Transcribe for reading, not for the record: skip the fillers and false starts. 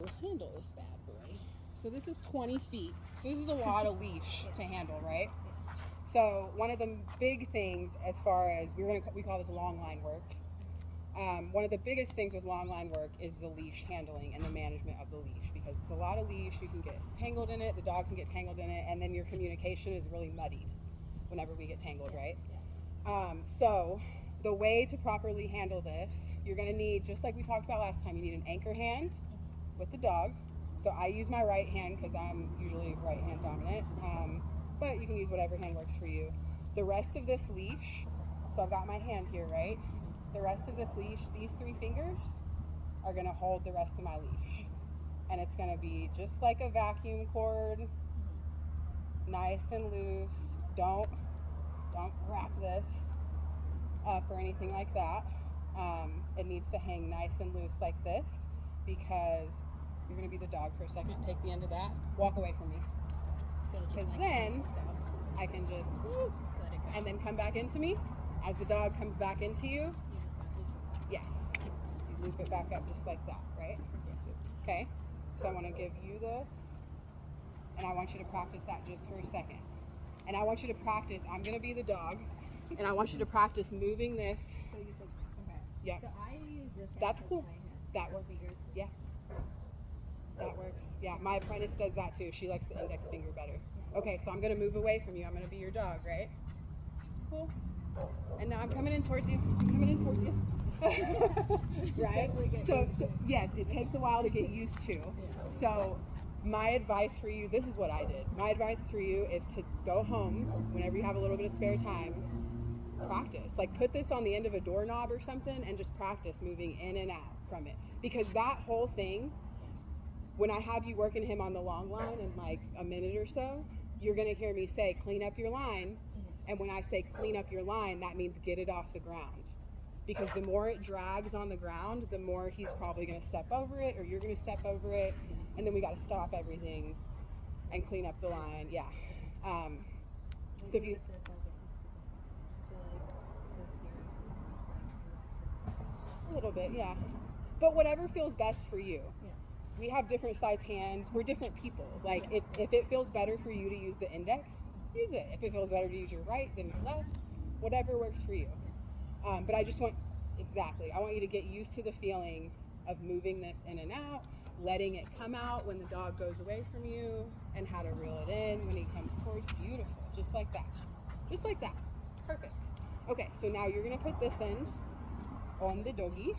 We'll handle this bad boy. So this is 20 feet. So this is a lot of leash to handle, right? So one of the big things, as far as we call this long line work. One of the biggest things with long line work is the leash handling and the management of the leash, because it's a lot of leash. You can get tangled in it, the dog can get tangled in it, and then your communication is really muddied whenever we get tangled, right? So the way to properly handle this, you're going to need, just like we talked about last time, you need an anchor hand with the dog. So I use my right hand because I'm usually right hand dominant, but you can use whatever hand works for you. The rest of this leash, so I've got my hand here, right? The rest of this leash, these 3 fingers are going to hold the rest of my leash. And it's going to be just like a vacuum cord, nice and loose. Don't wrap this up or anything like that. It needs to hang nice and loose like this, because you're going to be the dog for a second. Take the end of that. Walk away from me. Because then I can just, and then come back into me. As the dog comes back into you, yes, you loop it back up just like that, right? Okay, so I want to give you this, and I want you to practice that just for a second. And I want you to practice, I'm going to be the dog, and I want you to practice moving this. So you said, okay. Yeah. So I use this hand. That's cool. My hand. That works. Yeah. That works. Yeah, my apprentice does that too. She likes the index finger better. Okay, so I'm going to move away from you. I'm going to be your dog, right? Cool. And now I'm coming in towards you. I'm coming in towards you. Right? So yes, it takes a while to get used to. So my advice for you, this is what I did. My advice for you is to go home whenever you have a little bit of spare time. Practice. Like, put this on the end of a doorknob or something and just practice moving in and out from it. Because that whole thing, when I have you working him on the long line in like a minute or so, you're going to hear me say, clean up your line. And when I say clean up your line, that means get it off the ground. Because the more it drags on the ground, the more he's probably going to step over it, or you're going to step over it. And then we got to stop everything and clean up the line. Yeah. So if you... A little bit, yeah. But whatever feels best for you. Yeah. We have different size hands. We're different people. Like, if it feels better for you to use the index, use it. If it feels better to use your right than your left, whatever works for you. But I just want, I want you to get used to the feeling of moving this in and out, letting it come out when the dog goes away from you, and how to reel it in when he comes towards you. Beautiful. Just like that. Just like that. Perfect. Okay, so now you're going to put this end on the doggy.